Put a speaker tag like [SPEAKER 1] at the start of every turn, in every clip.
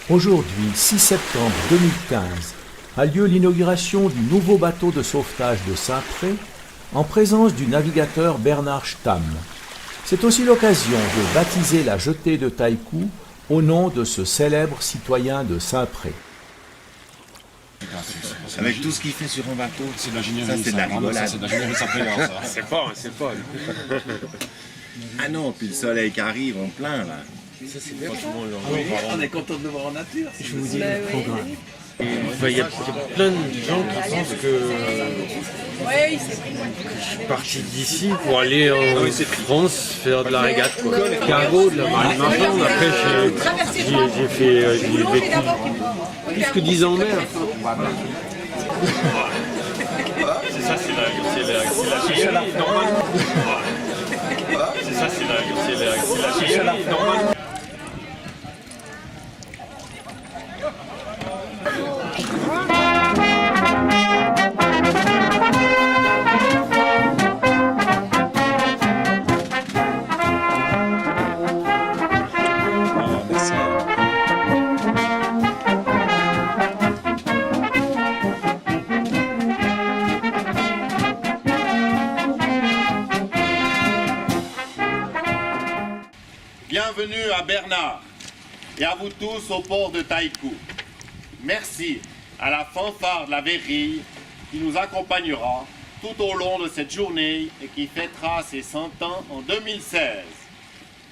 [SPEAKER 1] Aujourd'hui, 6 septembre 2015, a lieu l'inauguration du nouveau bateau de sauvetage de Saint-Pré en présence du navigateur Bernard Stamm. C'est aussi l'occasion de baptiser la jetée de Taïkou au nom de ce célèbre citoyen de Saint-Pré.
[SPEAKER 2] Avec tout ce qu'il fait sur un bateau,
[SPEAKER 3] c'est de l'ingénierie.
[SPEAKER 2] Ça, c'est de la rigolade.
[SPEAKER 3] C'est de l'ingénierie Saint-Préard, ça.
[SPEAKER 2] C'est pas. Ah non, puis le soleil qui arrive en plein là. Ça, c'est bien.
[SPEAKER 4] On est content de le voir en nature.
[SPEAKER 1] Je vous dis le programme.
[SPEAKER 5] Il y a plein de gens qui pensent que je suis parti d'ici pour aller en France faire de la régate, quoi. Cargo, de la marine marchande. Après, j'ai vécu plus que 10 ans en mer.
[SPEAKER 3] C'est ça, c'est la normale. C'est ça, c'est la normale.
[SPEAKER 6] Bienvenue à Bernard et à vous tous au port de Taïkou. Merci à la fanfare de la Verrille qui nous accompagnera tout au long de cette journée et qui fêtera ses 100 ans en 2016.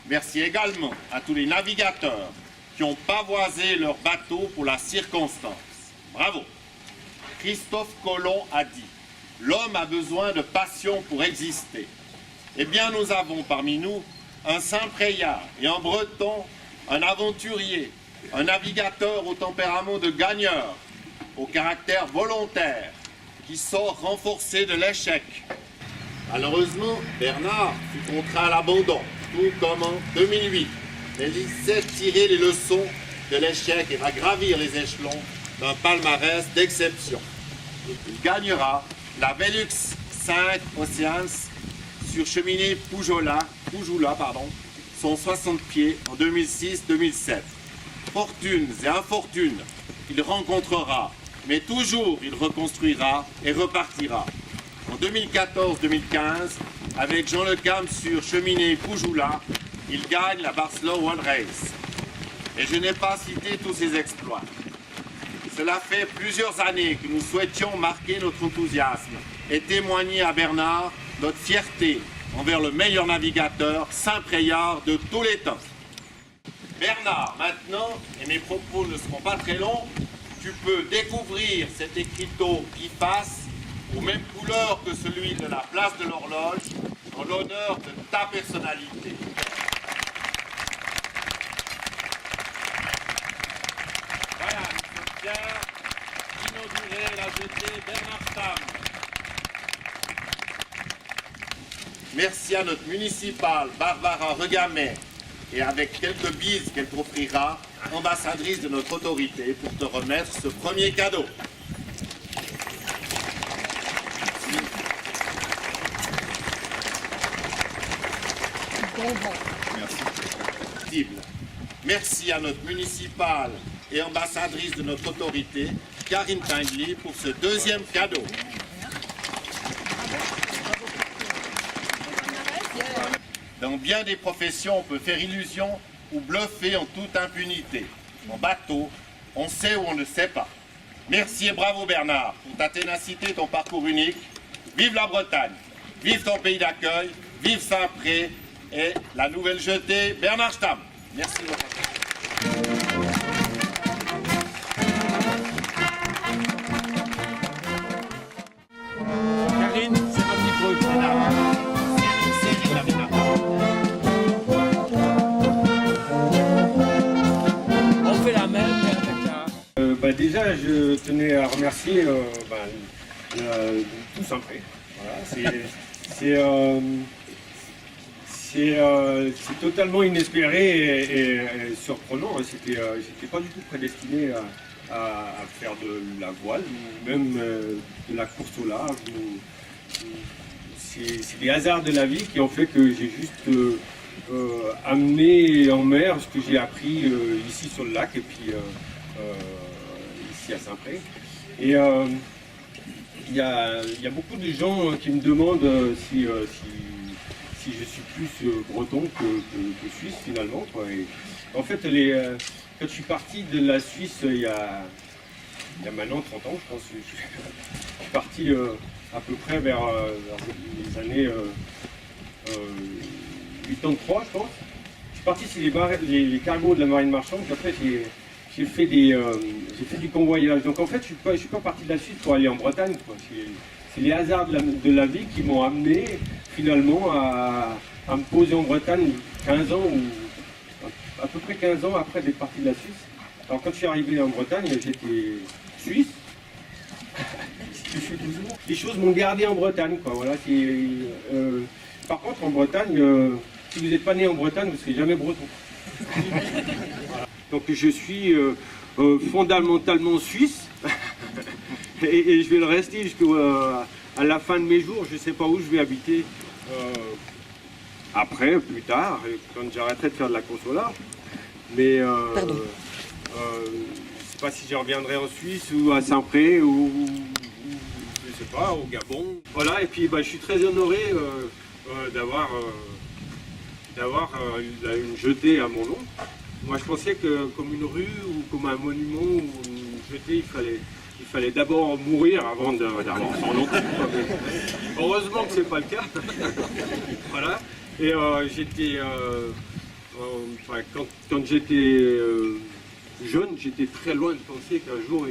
[SPEAKER 6] Merci également à tous les navigateurs qui ont pavoisé leur bateau pour la circonstance. Bravo! Christophe Colomb a dit « L'homme a besoin de passion pour exister ». Eh bien, nous avons parmi nous un Saint-Préard et un Breton, un aventurier, un navigateur au tempérament de gagneur, au caractère volontaire, qui sort renforcé de l'échec. Malheureusement, Bernard fut contraint à l'abandon, tout comme en 2008. Mais il sait tirer les leçons de l'échec et va gravir les échelons d'un palmarès d'exception. Il gagnera la Velux 5 Oceans sur cheminée Poujoula, son 60 pieds en 2006-2007. Fortunes et infortunes, il rencontrera, mais toujours il reconstruira et repartira. En 2014-2015, avec Jean Le Cam sur cheminée Poujoula, il gagne la Barcelone World Race. Et je n'ai pas cité tous ses exploits. Cela fait plusieurs années que nous souhaitions marquer notre enthousiasme et témoigner à Bernard notre fierté envers le meilleur navigateur Saint-Préard de tous les temps. Bernard, maintenant, et mes propos ne seront pas très longs, tu peux découvrir cet écriteau qui passe aux mêmes couleurs que celui de la place de l'horloge, en l'honneur de ta personnalité. Voilà, nous sommes fiers d'inaugurer la jetée Bernard Stamm. Merci à notre municipale Barbara Regamet et avec quelques bises qu'elle t'offrira, ambassadrice de notre autorité, pour te remettre ce premier cadeau. Merci. Merci à notre municipale et ambassadrice de notre autorité, Karine Pingli, pour ce deuxième cadeau. Dans bien des professions, on peut faire illusion ou bluffer en toute impunité. En bateau, on sait ou on ne sait pas. Merci et bravo Bernard pour ta ténacité et ton parcours unique. Vive la Bretagne, vive ton pays d'accueil, vive Saint-Pré et la nouvelle jetée Bernard Stamm. Merci beaucoup.
[SPEAKER 5] Karine, c'est parti pour le
[SPEAKER 7] déjà, je tenais à remercier tout Saint-Pré. Voilà, c'est totalement inespéré et surprenant. J'étais pas du tout prédestiné à faire de la voile, ou même de la course au large. C'est des hasards de la vie qui ont fait que j'ai juste amener en mer ce que j'ai appris ici sur le lac et puis ici à Saint-Pré. Et il y a beaucoup de gens qui me demandent si je suis plus breton que suisse finalement, quoi. Et en fait, quand je suis parti de la Suisse il y a maintenant 30 ans, je pense, je suis parti à peu près vers les années 83, je pense. Je suis parti sur les cargos de la marine marchande, puis après j'ai fait du convoyage. Donc en fait, je suis pas parti de la Suisse pour aller en Bretagne, quoi. C'est les hasards de la vie qui m'ont amené finalement à me poser en Bretagne 15 ans, ou à peu près 15 ans après d'être parti de la Suisse. Alors quand je suis arrivé en Bretagne, j'étais suisse. Je suis toujours. Les choses m'ont gardé en Bretagne, quoi. Voilà, par contre, en Bretagne, si vous n'êtes pas né en Bretagne, vous ne serez jamais breton. Voilà. Donc je suis fondamentalement suisse et je vais le rester jusqu'à la fin de mes jours. Je ne sais pas où je vais habiter après, plus tard, quand j'arrêterai de faire de la course au large. Mais je ne sais pas si je reviendrai en Suisse ou à Saint-Pré ou je ne sais pas, au Gabon. Voilà, et puis je suis très honoré d'avoir une jetée à mon nom. Moi je pensais que comme une rue ou comme un monument ou une jetée, il fallait d'abord mourir avant d'avoir son nom. Heureusement que c'est pas le cas. Voilà. Et quand j'étais jeune, j'étais très loin de penser qu'un jour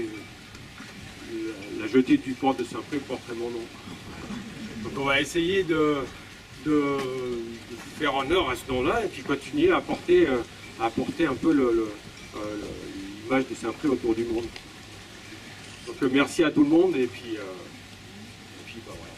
[SPEAKER 7] la jetée du port de Saint-Pré porterait mon nom. Donc on va essayer de faire honneur à ce nom-là et puis continuer à apporter un peu l'image de Saint-Pré autour du monde. Donc merci à tout le monde et puis voilà.